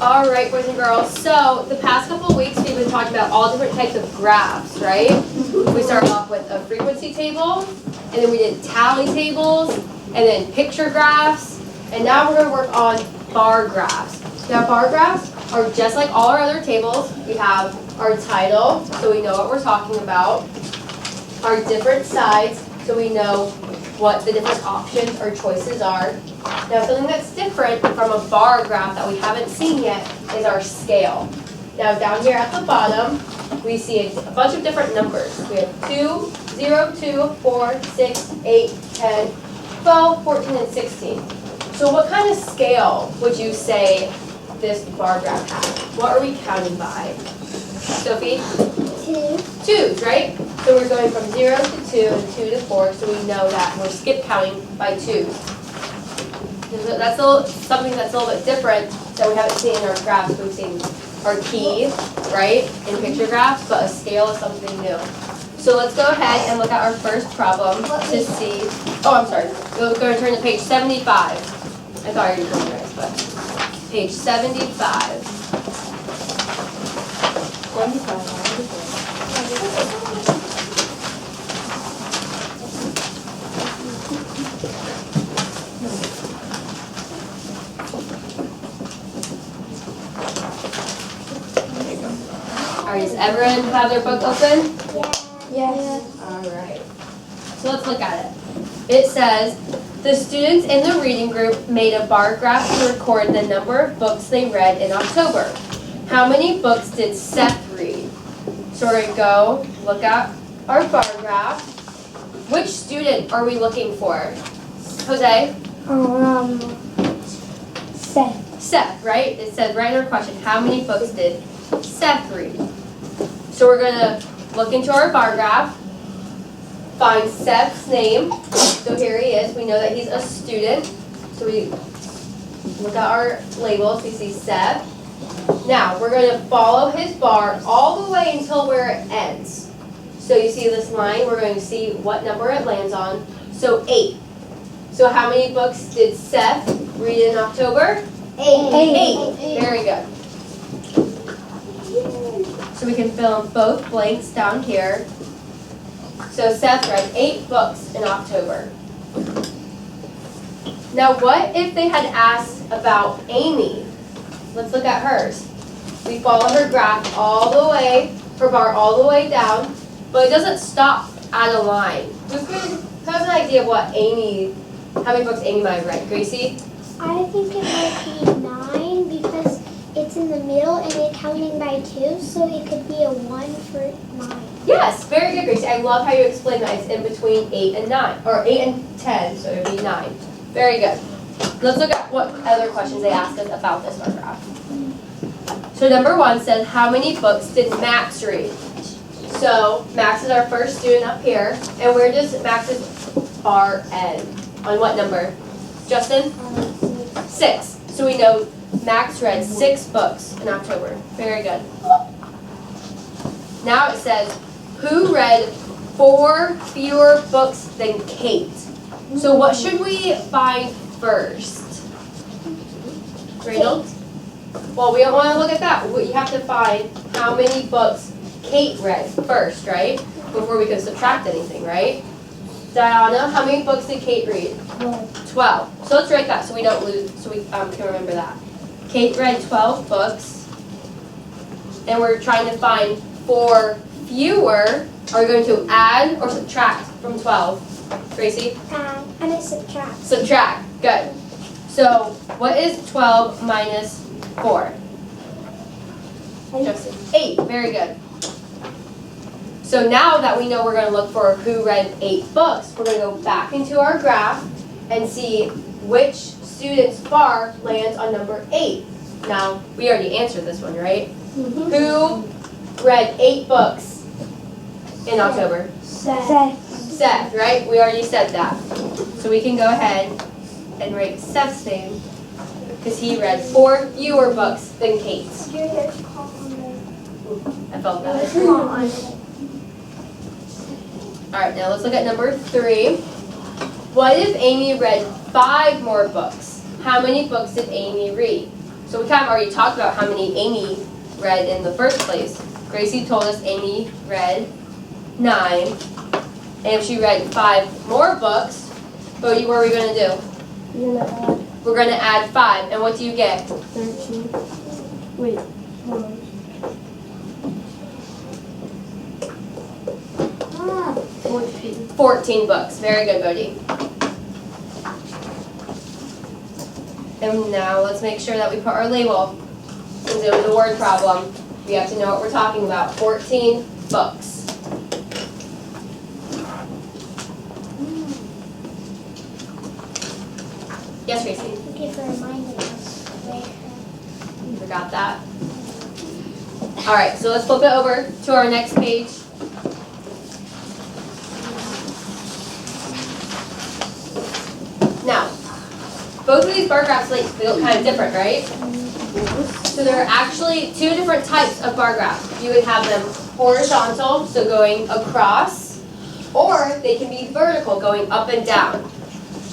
All right, boys and girls. So the past couple of weeks, we've been talking about all different types of graphs, right? We started off with a frequency table, and then we did tally tables, and then picture graphs, and now we're going to work on bar graphs. Now, bar graphs are just like all our other tables. We have our title, so we know what we're talking about, our different sides, so we know what the different options or choices are. Now, something that's different from a bar graph that we haven't seen yet is our scale. Now, down here at the bottom, we see a bunch of different numbers. We have 2, 0, 2, 4, 6, 8, 10, 12, 14, and 16. So what kind of scale would you say this bar graph has? What are we counting by? Sophie? 2. 2s, right? So we're going from 0 to 2 and 2 to 4, so we know that we're skip counting by 2s. That's something that's a little bit different that we haven't seen in our graphs. We've seen our keys, right, in picture graphs, but a scale is something new. So let's go ahead and look at our first problem to see. Oh, I'm sorry. We're going to turn to page 75. I thought you were doing this, but page 75. 75. All right, does everyone have their book open? Yes. All right. So let's look at it. It says, the students in the reading group made a bar graph to record the number of books they read in October. How many books did Seth read? So we're going to go look at our bar graph. Which student are we looking for? Jose? Seth. Seth, right? It said right in our question, how many books did Seth read? So we're going to look into our bar graph, find Seth's name. So here he is. We know that he's a student. So we look at our labels. We see Seth. Now, we're going to follow his bar all the way until where it ends. So you see this line. We're going to see what number it lands on. So 8. So how many books did Seth read in October? 8. Very good. So we can fill in both blanks down here. So Seth read 8 books in October. Now what if they had asked about Amy? Let's look at hers. We follow her graph all the way, her bar all the way down, but it doesn't stop at a line. Who has an idea of what how many books Amy might have read? Gracie? I think it might be 9 because it's in the middle and it's counting by 2, so it could be a 1 for 9. Yes, very good, Gracie. I love how you explain that it's in between 8 and 9, or 8 and 10, so it would be 9. Very good. Let's look at what other questions they asked us about this bar graph. So number 1 says, how many books did Max read? So Max is our first student up here, and where does Max's bar end? On what number? Justin? 6. So we know Max read 6 books in October. Very good. Now it says, who read 4 fewer books than Kate? So what should we find first? Rachel? Well, we don't want to look at that. You have to find how many books Kate read first, right? Before we can subtract anything, right? Diana, how many books did Kate read? 12. So let's write that so we don't lose, so we can remember that. Kate read 12 books, and we're trying to find 4 fewer. Are we going to add or subtract from 12? Gracie? And subtract. Subtract. Good. So what is 12 minus 4? Justin. 8. Very good. So now that we know we're going to look for who read 8 books, we're going to go back into our graph and see which student's bar lands on number 8. Now, we already answered this one, right? Mm-hmm. Who read 8 books in October? Seth, right? We already said that. So we can go ahead and write Seth's name because he read 4 fewer books than Kate's. I felt that. All right, now let's look at number 3. What if Amy read 5 more books? How many books did Amy read? So we kind of already talked about how many Amy read in the first place. Gracie told us Amy read 9. And if she read 5 more books, what are we going to do? You're gonna add We're going to add 5. And what do you get? 13. Wait, hold on. 14. 14 books. Very good, Bodhi. And now let's make sure that we put our label. Since it was a word problem, we have to know what we're talking about. 14 books. Yes, Tracy? Thank you for reminding us. You forgot that? All right, so let's flip it over to our next page. Now, both of these bar graphs like, they look kind of different, right? So there are actually 2 different types of bar graphs. You would have them horizontal, so going across, or they can be vertical, going up and down.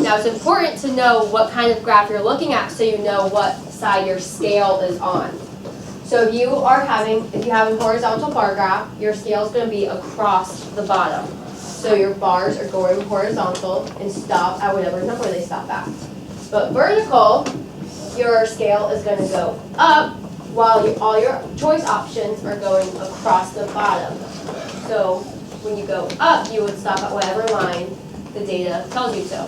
Now it's important to know what kind of graph you're looking at so you know what side your scale is on. So if you have a horizontal bar graph, your scale is going to be across the bottom. So your bars are going horizontal and stop at whatever number they stop at. But vertical, your scale is going to go up while all your choice options are going across the bottom. So when you go up, you would stop at whatever line the data tells you to.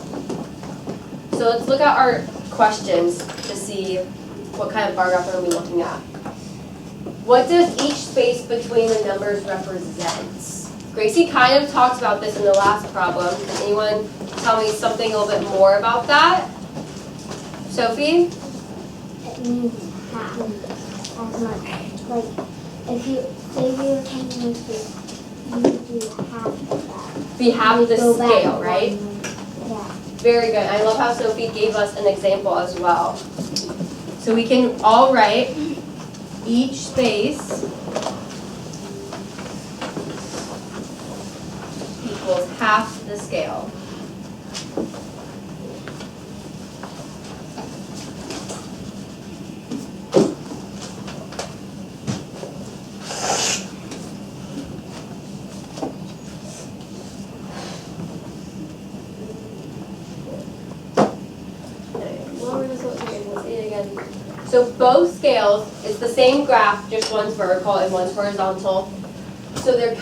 So let's look at our questions to see what kind of bar graph we're going to be looking at. What does each space between the numbers represent? Gracie kind of talked about this in the last problem. Can anyone tell me something a little bit more about that? Sophie? It means half. As much. Like, if you say you were counting like this, you would do half of that. Be half of the Go back scale, right? Yeah. Very good. I love how Sophie gave us an example as well. So we can all write each space equals half the scale. So both scales, it's the same graph, just one's vertical and one's horizontal. So their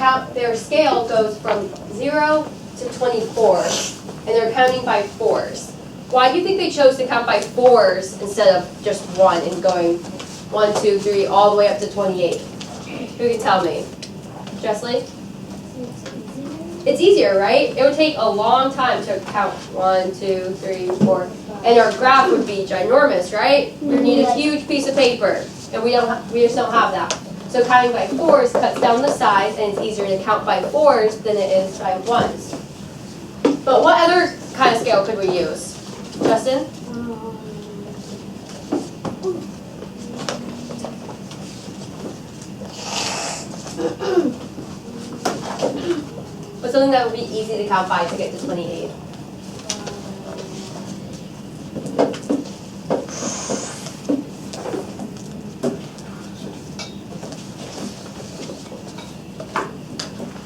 scale goes from 0 to 24, and they're counting by 4s. Why do you think they chose to count by 4s instead of just 1 and going 1, 2, 3, all the way up to 28? Who can tell me? Jessley? It's easier, right? It would take a long time to count 1, 2, 3, 4. And our graph would be ginormous, right? We would need a huge piece of paper, and we just don't have that. So counting by 4s cuts down the size, and it's easier to count by 4s than it is by 1s. But what other kind of scale could we use? Justin? What's something that would be easy to count by to get to 28?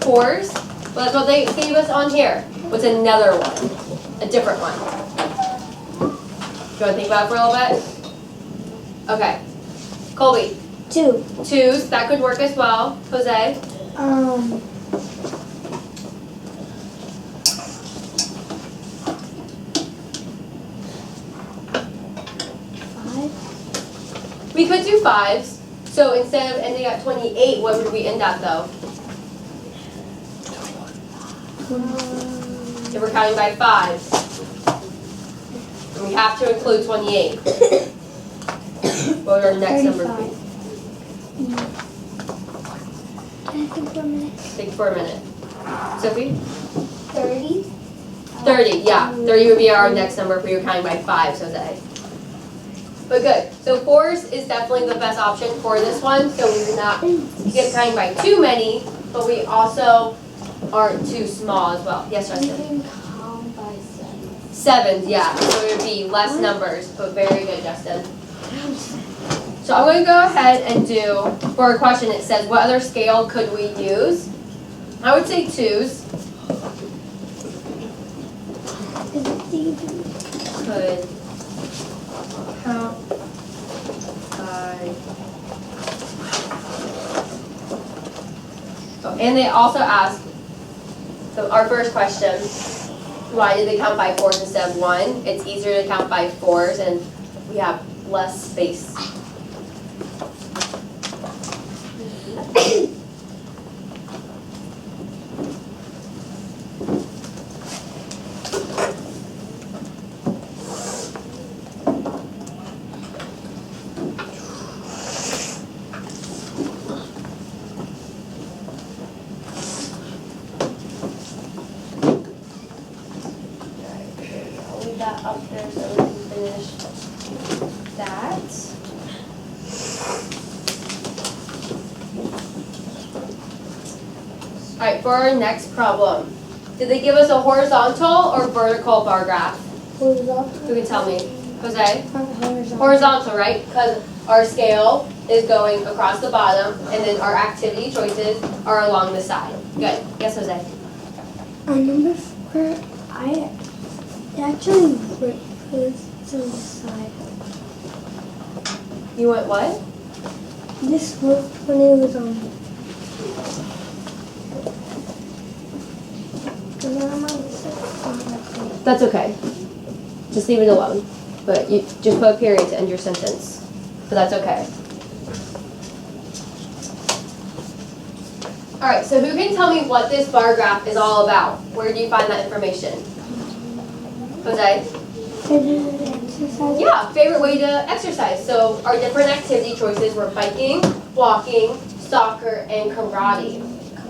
Fours. Well, that's what they gave us on here. What's another one? A different one. Do you want to think about it for a little bit? Okay. Colby. 2. 2s. That could work as well. Jose. 5. We could do 5s. So instead of ending at 28, what would we end at though? If we're counting by 5s. And we have to include 28. What would our next number be? Can I think for a minute? Think for a minute. Sophie? 30. 30, yeah. 30 would be our next number if we were counting by 5s, Jose. But good. So 4s is definitely the best option for this one. So we would not get counting by too many, but we also aren't too small as well. Yes, You Justin? can count by 7. 7s, yeah. So it would be less numbers, but very good, Justin. So I'm going to go ahead and do, for a question it says, what other scale could we use? I would say 2s. Could count by. Oh, and they also ask, so our first question, why did they count by 4s instead of 1? It's easier to count by 4s and we have less space. That up there so we can finish that. Alright, for our next problem, did they give us a horizontal or vertical bar graph? Horizontal. Who can tell me? Jose? Horizontal. Horizontal, right? Because our scale is going across the bottom and then our activity choices are along the side. Good. Yes, Jose? On number 4, I actually put this to the side. You went what? This worked when it was on. And then I'm on the side. That's okay. Just leave it alone. But you just put a period to end your sentence. But that's okay. Alright, so who can tell me what this bar graph is all about? Where do you find that information? Jose? Favorite exercise? Yeah, favorite way to exercise. So our different activity choices were biking, walking, soccer, and karate.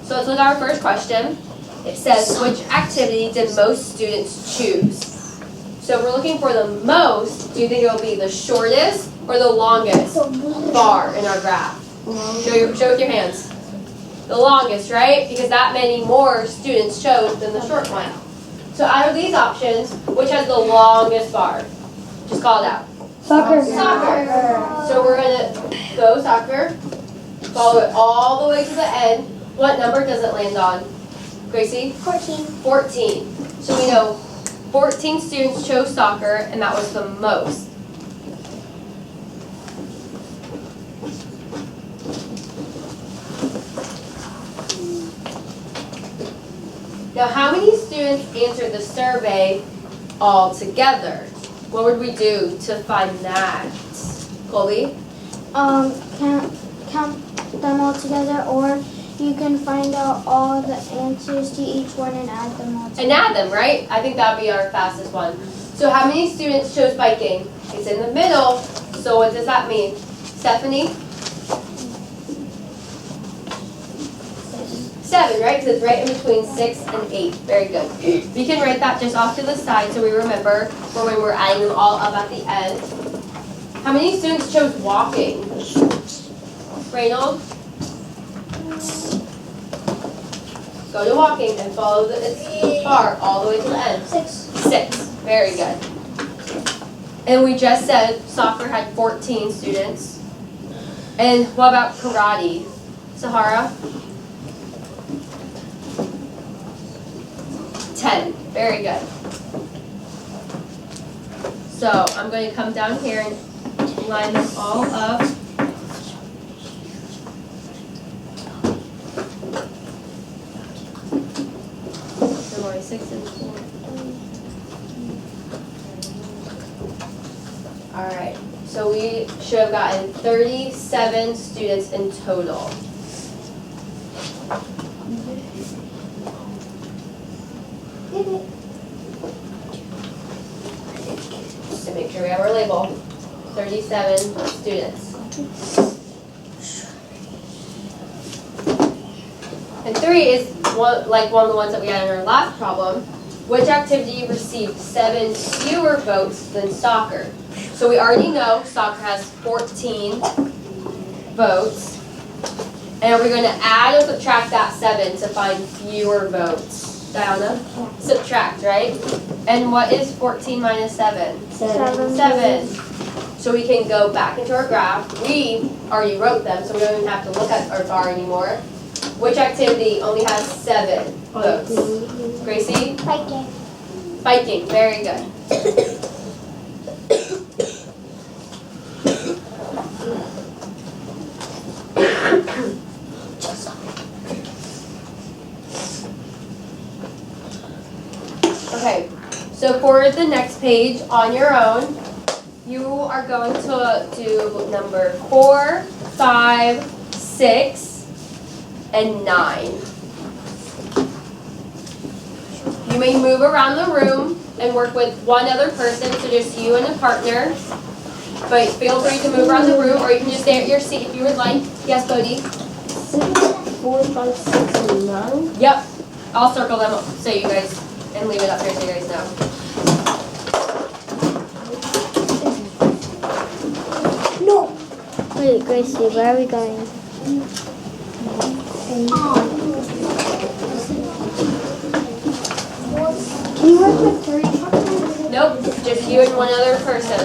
So let's look at our first question. It says, which activity did most students choose? So if we're looking for the most, do you think it will be the shortest or the longest bar in our graph? Show with your hands. The longest, right? Because that many more students chose than the short one. So out of these options, which has the longest bar? Just call it out. Soccer. Soccer. So we're going to go soccer, follow it all the way to the end. What number does it land on? Gracie? 14. 14. So we know 14 students chose soccer, and that was the most. Now, how many students answered the survey all together? What would we do to find that? Colby? Count them all together, or you can find out all the answers to each one and add them all together. And add them, right? I think that would be our fastest one. So how many students chose biking? It's in the middle. So what does that mean? Stephanie? 7, right? Because it's right in between 6 and 8. Very good. We can write that just off to the side so we remember for when we're adding them all up at the end. How many students chose walking? Reynold? Go to walking and follow its bar all the way to the end. 6. 6. Very good. And we just said soccer had 14 students. And what about karate? Sahara? 10. Very good. So I'm going to come down here and line them all up. So only 6 and 4. All right. So we should have gotten 37 students in total. Just to make sure we have our label. 37 students. And 3 is one of the ones that we had in our last problem. Which activity received 7 fewer votes than soccer? So we already know soccer has 14 votes. And are we going to add or subtract that 7 to find fewer votes? Diana? Subtract, right? And what is 14 minus 7? 7. 7. so we can go back into our graph. We already wrote them, so we don't even have to look at our bar anymore. Which activity only has 7 votes? Gracie? Biking. Biking, very good. Okay, so for the next page on your own, you are going to do number 4, 5, 6, and 9. You may move around the room and work with one other person, so just you and a partner. But feel free to move around the room, or you can just stay at your seat if you would like. Yes, Bodhi? 4, 5, 6, and 9. Yep. I'll circle them so you guys, and leave it up here so you guys know. No. Wait, Gracie, where are we going? Can you work with 3 partners? Nope, just you and one other person.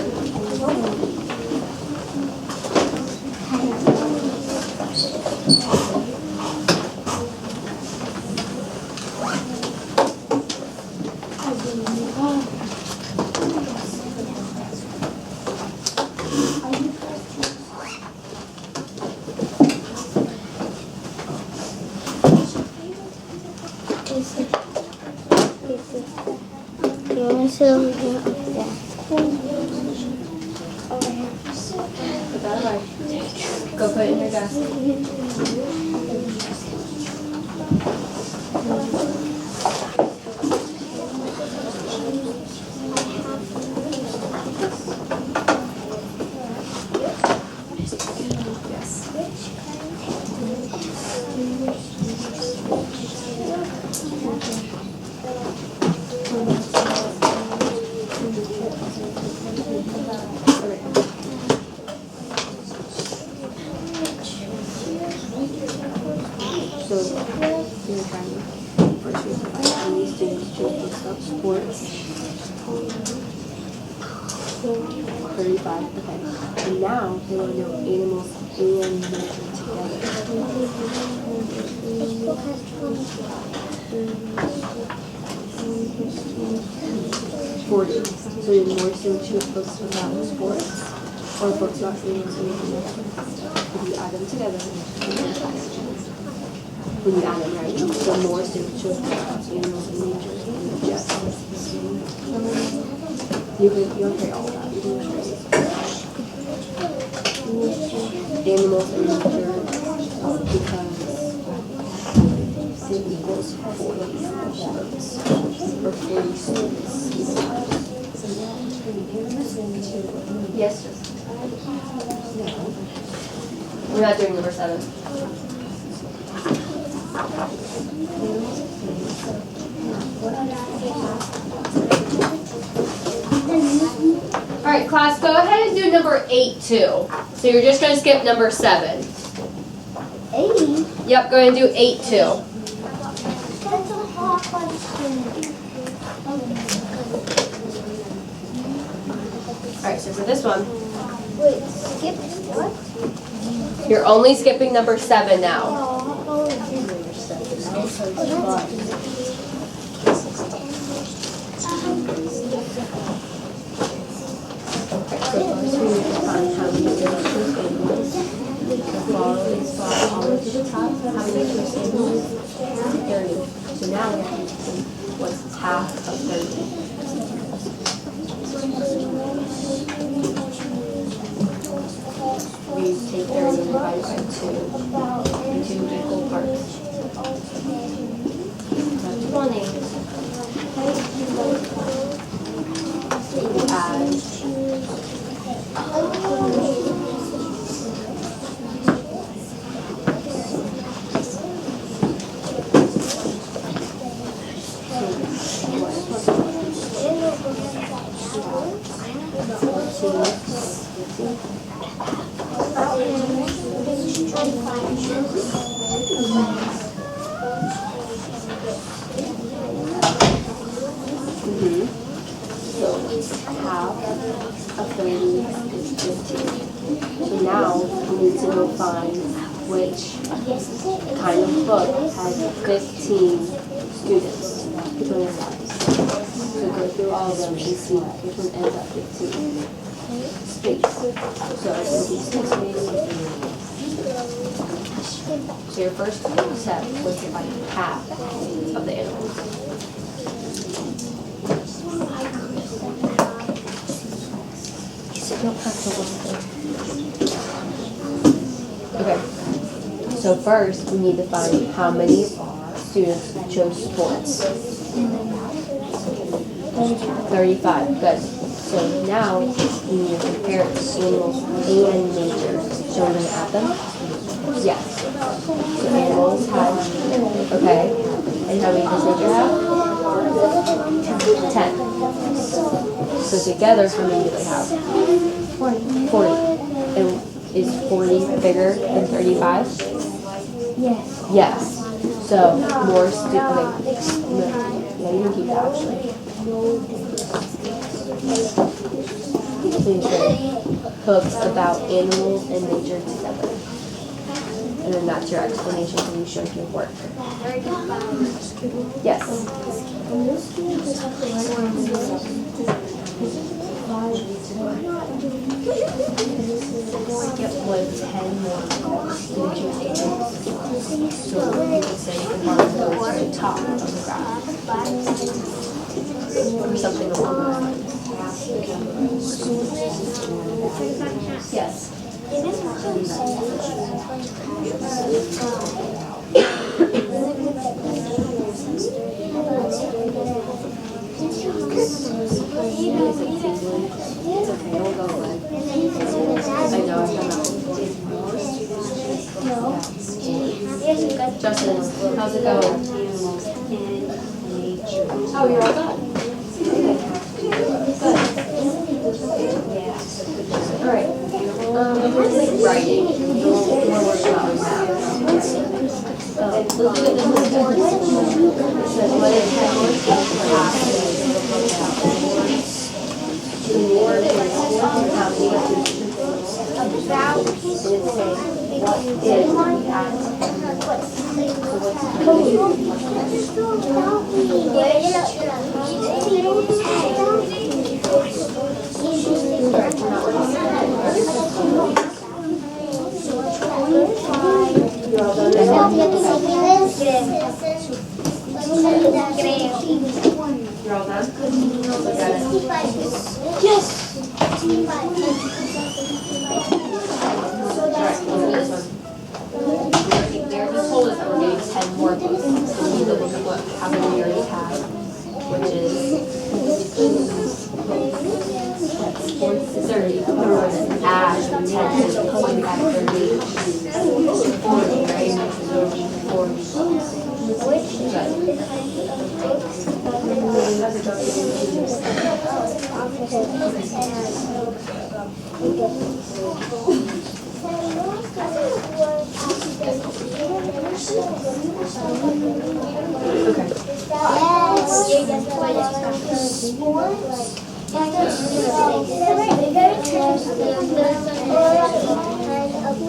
You want to sit over here? Yeah. Put that away. Go put it in your desk. So you're trying to first we have these students choose stuff sports. 35, okay. And now they want to know animals and nature together. 40. So you're more so choose books about sports or books about animals and nature. If you add them together, when you add them, right? So more students choose about animals and nature than just you can carry all of that. You can carry animals and nature because it equals 40 votes or 40 students. Yes. We're not doing number 7. All right, class, go ahead and do number 8 too. So you're just going to skip number 7. 80? Yep, go ahead and do 8 too. That's a hard question. All right, so for this one, Wait, skip what? you're only skipping number 7 now. Find how many students choose animals. The bar is far all the way to the top. How many choose animals? 30. So now we have to see what's half of 30. We take 30 and divide it by 2 in 2 equal parts. That's 20. We add find which kind of book has 15 students. Which one is that? So go through all of them and see which one ends up 15. Space. So it will be 6. So your first step was to find half of the animals. Okay. So first we need to find how many students chose sports. 35. Good. So now we need to compare animals and nature. So we're going to add them? Yes. So animals have, okay. And how many does nature have? 10. So together, how many do they have? 40. And is 40 bigger than 35? Yes. Yes. So more students. Yeah, you can keep that actually. Please books about animals and nature together. And then that's your explanation when you show your work. Yes. Skip with 10 more nature animals. So you could say you can mark those to the top of the graph. Or something along those lines. Yes. It's okay, we'll go away. I know, I've done that. Justin, how's it going? Oh, you're all done. All right. Writing. We're working on that. Let's look at this board. It says, what is the word is You're all done. Yes. They already told us that we're getting 10 more books. So we need to look at how many we already have, which is 30. Add 10 to the point, we got 30. 40, right? 40.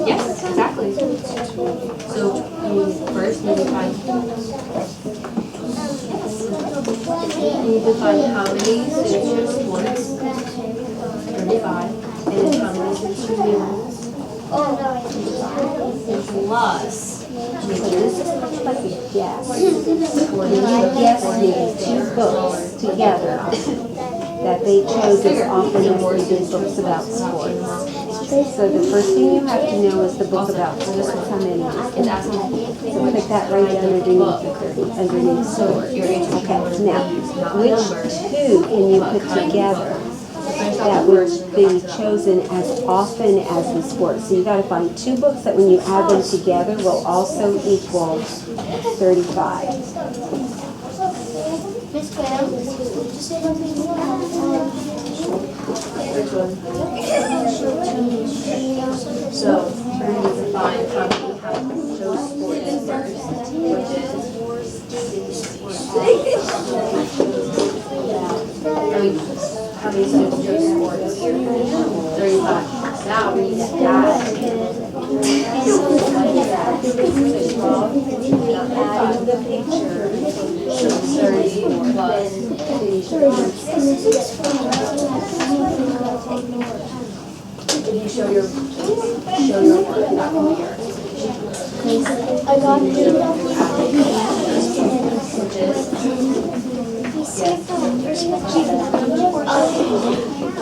Yes, exactly. So you first need to find how many students chose sports. 35. And then how many students chose animals. Plus. So this is much like a guess. When you guess these two books together that they chose as often as they did books about sports. So the first thing you have to know is the book about sports. How many? So put that right underneath sports. Okay, now, which two can you put together that were being chosen as often as the sports? So you got to find two books that when you add them together will also equal 35. Which one? So we're going to find how many have chose sports first, which is how many students chose sports? 35. Now we need to add. Adding the picture. So 30 plus. Can you show your work back over here? I got it.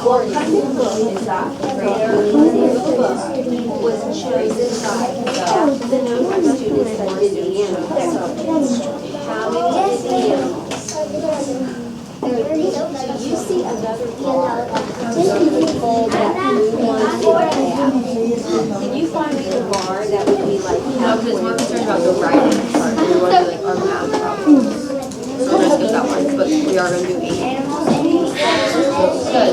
Or technically, is that greater or equal to the book was chosen by the number of students that did the animals. So how many did the animals? Do you see another bar? Can you find me a bar that would be like No, because we're concerned about the writing part. We want to do like our math problems. So we're gonna skip that one, but we are gonna do 8. Good.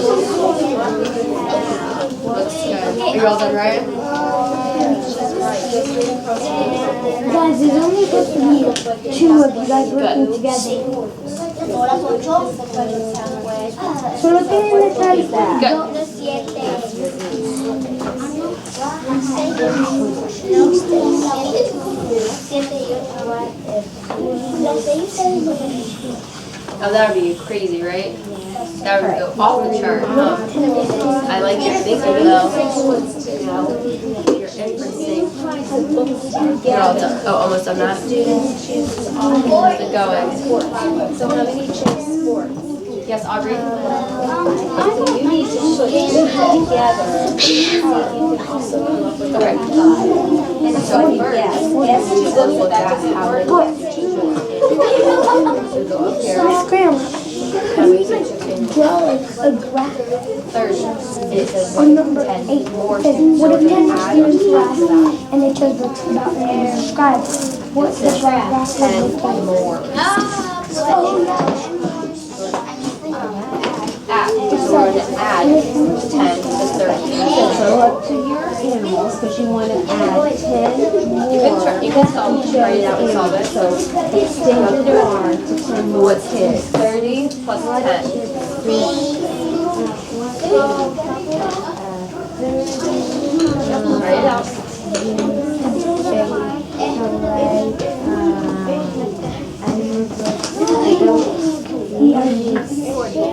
Looks good. Are you all done writing? Guys, there's only supposed to be 2 of you guys working together. So looking in the side that. Good. Oh, that would be crazy, right? That would go off the chart, huh? I like your thinking though. You're inferencing. You're all done. Oh, almost done that? How's it going? So how many chose sports? Yes, Aubrey? You need to put them together and see if you can also come up with Okay. 5. And so yes, well, that's how it So go up here. Miss Graham, How many pictures can you draw like a graph 30. It says on number 8. It says, what if 10 students left? And it shows what's about to subscribe. What's the graph? 10 more. Add. So we're going to add 10 to 30. So up to your animals, because you want to add 10 more. You can solve it. Write it out and solve it. So extend the bar to 10 more kids. 30 plus 10. Write it out.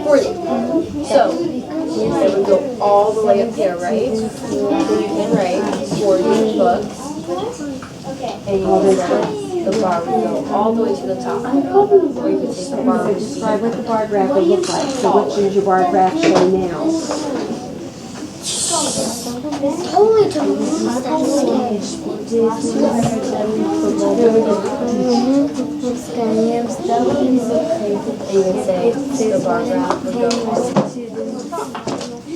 40. So, it would go all the way up here, right? So you can write 40 books. And you can write the bar would go all the way to the top. Or you could take the bar. Describe what the bar graph would look like. So what does your bar graph show now? Holy to And you would say the bar graph would go all the way to the top.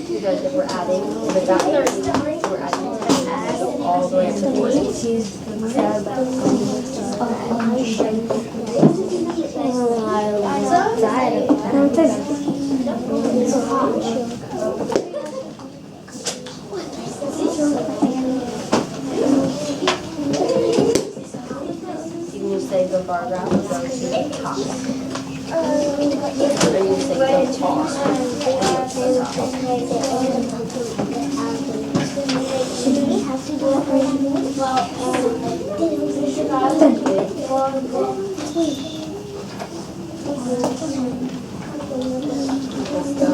Because if we're adding, if it's at 30, we're adding 10, it would go all the way up to 40. You can just say the bar graph would go to the top. Or you can say the bar would go to the top. Let's go.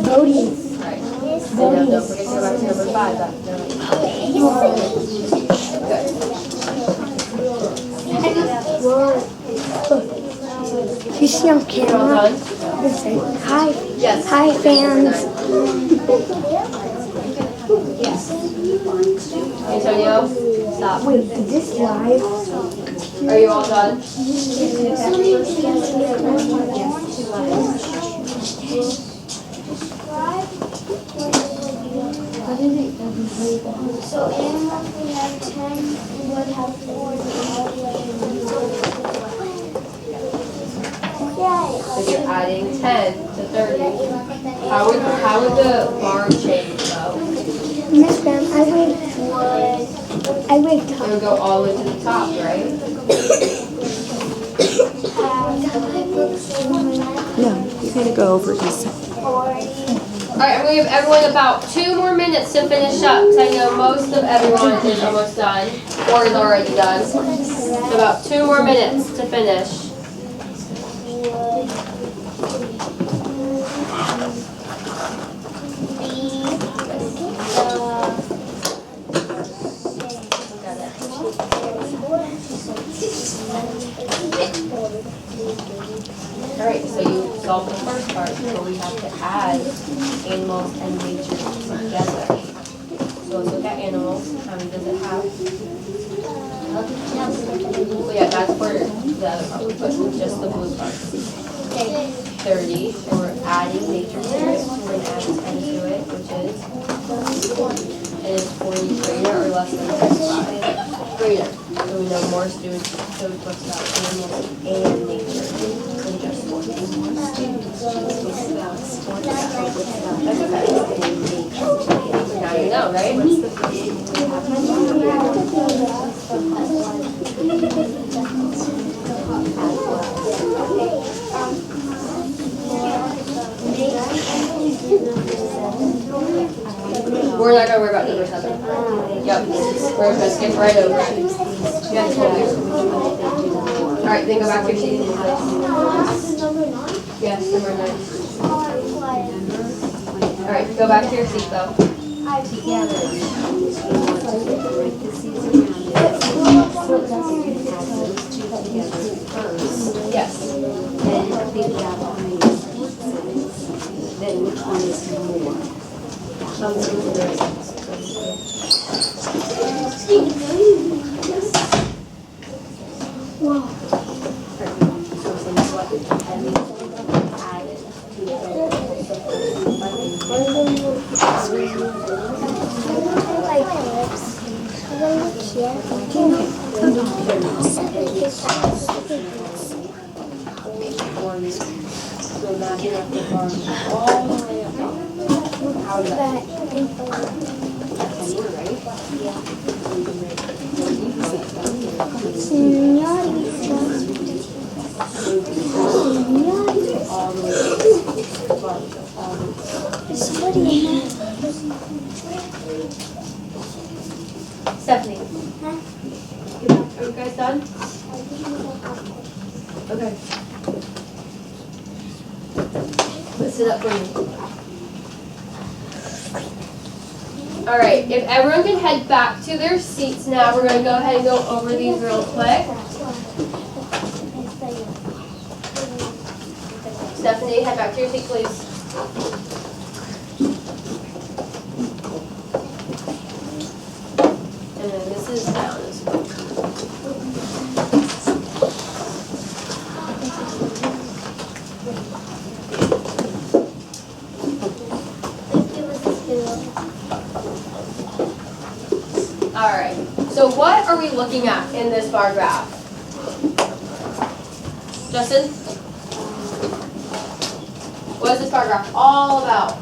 voting. Right. And now don't forget to go back to number 5. Good. You see on You're all camera? done? Hi. Yes. Hi, fans. Antonio, stop. Wait, is this live? Are you all done? So animals would have 10 would have 4. So you're adding 10 to 30. How would the bar change though? Miss Graham, I wait It would go all the way to the top, right? No, you're going to go over his. 40. Alright, I'm gonna give everyone about 2 more minutes to finish up, because I know most of everyone is almost done, or is already done. So about 2 more minutes to finish. Alright, so you solved the first part, so we have to add animals and nature together. So let's look at animals. How many does it have? Well, yeah, that's for the other part, but just the blue part. 30, and we're adding nature to it. We're going to add 10 to it, which is 40 greater or less than 35. Greater. So we know more students chose books about animals and nature than just sports. That's okay. Now you know, right? We're not gonna worry about number 7. Yep. We're gonna skip right over it. Alright, then go back to your seat. Yes, number 9. Alright, go back to your seat though. Yes. Then which one is more? Wow. So imagine if the farm all the way up. How is that? Stephanie. Are you guys done? Okay. Let's sit up for me. Alright, if everyone can head back to their seats now, we're going to go ahead and go over these real quick. Stephanie, head back to your seat, please. And then this is down as well. Alright, so what are we looking at in this bar graph? Justin? What is this bar graph all about?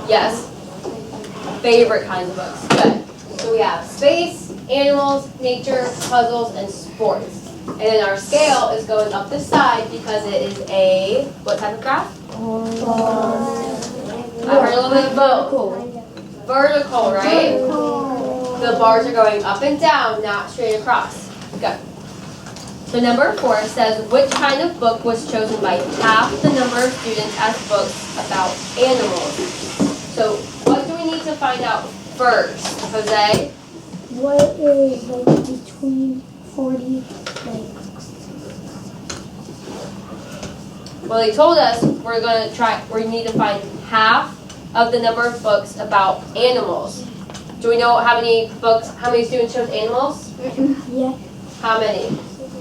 Yes? Favorite kinds of books. Good. So we have space, animals, nature, puzzles, and sports. And then our scale is going up the side because it is a, what type of graph? I heard a little bit of both. Vertical, right? The bars are going up and down, not straight across. Good. So number 4 says, which kind of book was chosen by half the number of students as books about animals? So what do we need to find out first, Jose? What is like between 40 Well, they told us we need to find half of the number of books about animals. Do we know how many students chose animals? Yeah. How many?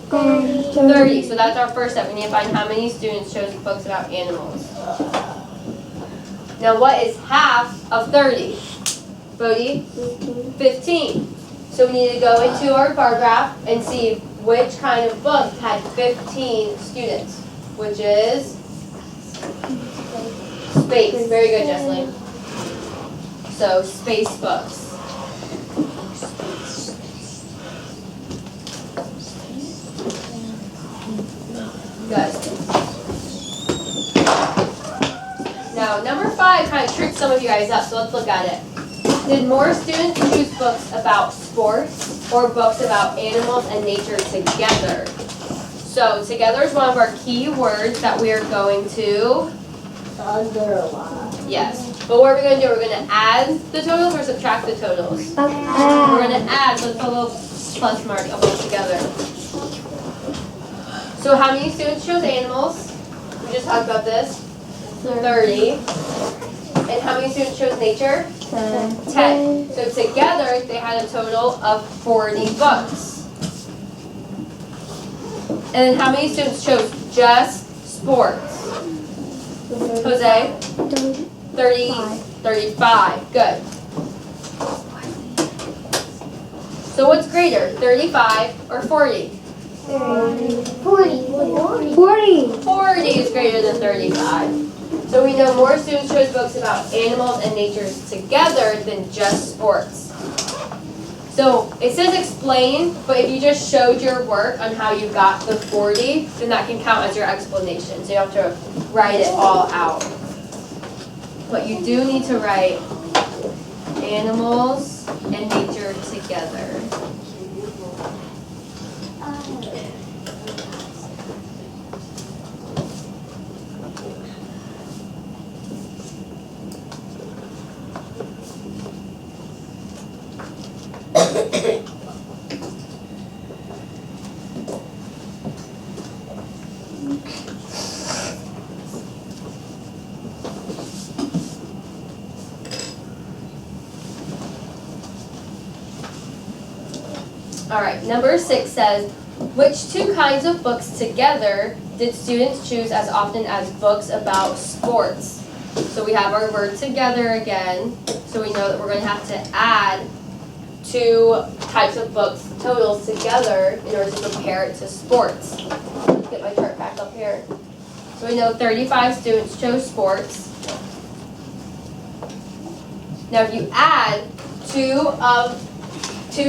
30. So that's our first step. We need to find how many students chose books about animals. Now what is half of 30? Bodie? 15. So we need to go into our bar graph and see which kind of book had 15 students, which is space. Very good, Jesselyn. So space books. Good. Now, number 5 kind of tricked some of you guys up, so let's look at it. Did more students choose books about sports or books about animals and nature together? So, together is one of our key words that we are going to, yes. But what are we going to do? We're going to add the totals or subtract the totals? We're going to add, so let's put a little plus mark above together. So how many students chose animals? We just talked about this. 30. And how many students chose nature? 10. So together they had a total of 40 books. And then how many students chose just sports? Jose? 35. Good. So what's greater, 35 or 40? 40 is greater than 35. So we know more students chose books about animals and nature together than just sports. So it says explain, but if you just showed your work on how you got the 40, then that can count as your explanation. So you have to write it all out. But you do need to write animals and nature together. All right, number 6 says, which 2 kinds of books together did students choose as often as books about sports? So we have our word together again, so we know that we're going to have to add 2 types of books totals together in order to compare it to sports. Let's get my chart back up here. So we know 35 students chose sports. Now if you add 2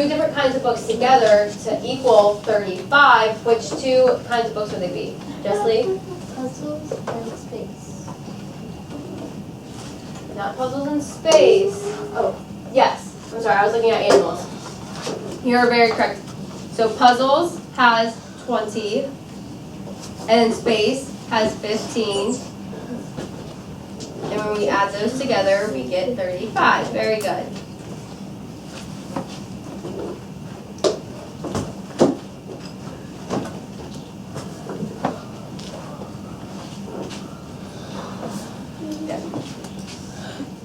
different kinds of books together to equal 35, which 2 kinds of books would they be? Jessie? Puzzles and space. Not puzzles in space. Oh, yes. I'm sorry, I was looking at animals. You're very correct. So puzzles has 20, and space has 15. And when we add those together, we get 35. Very good.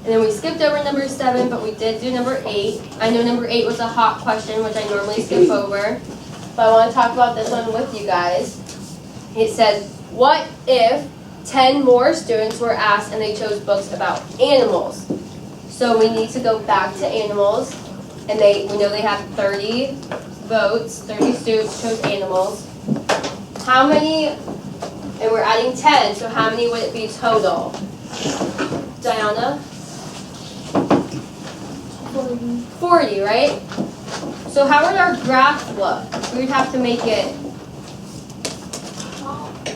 And then we skipped over number 7, but we did do number 8. I know number 8 was a hot question, which I normally skip over. But I want to talk about this one with you guys. It says, what if 10 more students were asked and they chose books about animals? So we need to go back to animals. And we know they have 30 votes, 30 students chose animals. How many, and we're adding 10, so how many would it be total? Diana? 40, right? So how would our graph look? We would have to make it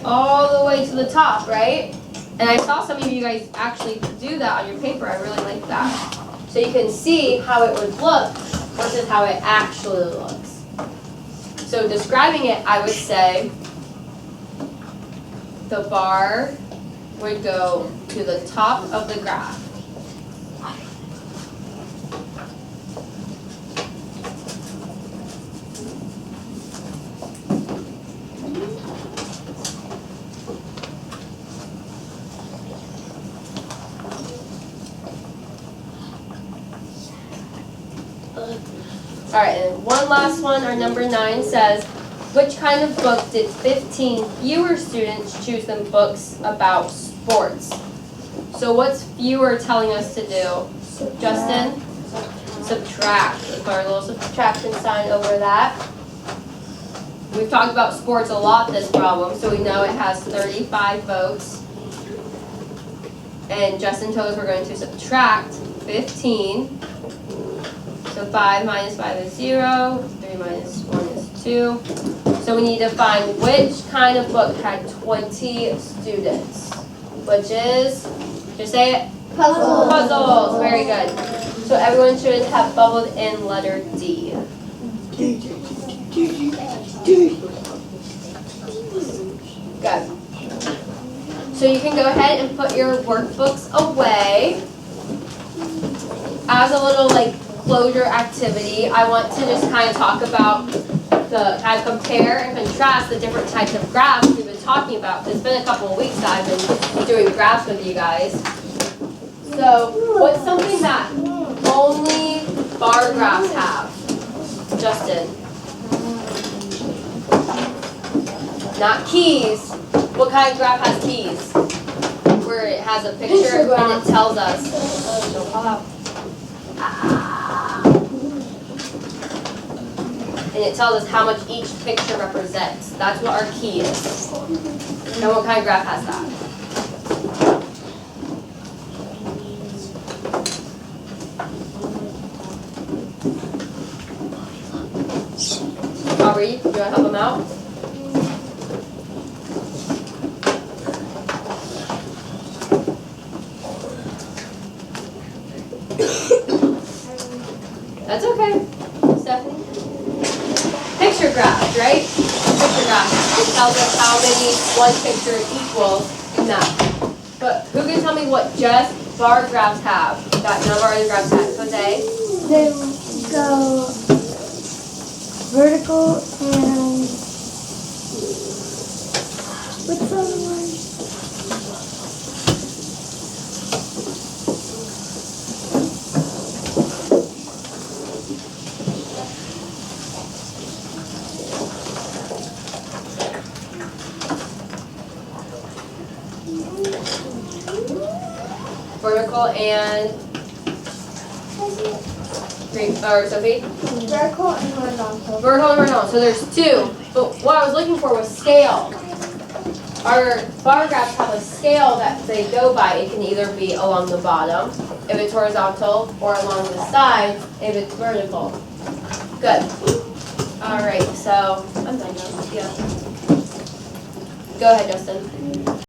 all the way to the top, right? And I saw some of you guys actually do that on your paper. I really like that. So you can see how it would look versus how it actually looks. So describing it, I would say the bar would go to the top of the graph. All right, and one last one, our number 9 says, which kind of book did 15 fewer students choose than books about sports? So what's fewer telling us to do? Justin? Subtract. Let's put our little subtraction sign over that. We've talked about sports a lot this problem, so we know it has 35 votes. And Justin told us we're going to subtract 15. So 5 minus 5 is 0, 3 minus 1 is 2. So we need to find which kind of book had 20 students, which is Just say it. Puzzle. Puzzles. Very good. So everyone should have bubbled in letter D. Good. So you can go ahead and put your workbooks away. As a little closure activity, I want to just kind of talk about kind of compare and contrast the different types of graphs we've been talking about. It's been a couple of weeks that I've been doing graphs with you guys. So what's something that only bar graphs have? Justin. Not keys. What kind of graph has keys? Where it has a picture and it tells us. Don't fall out. And it tells us how much each picture represents. That's what our key is. And what kind of graph has that? Aubrey, do you want to help them out? That's okay, Stephanie. Picture graphs, right? Picture graphs. It tells us how many one picture equals in that. But who can tell me what just bar graphs have that none of our other graphs have? Jose? They go vertical and what's the other one? Vertical and Sophie? Vertical and horizontal. Vertical and horizontal. So there's two. But what I was looking for was scale. Our bar graphs have a scale that they go by. It can either be along the bottom, if it's horizontal, or along the side, if it's vertical. Good. All right, so I'm done now. Yeah. Go ahead, Justin.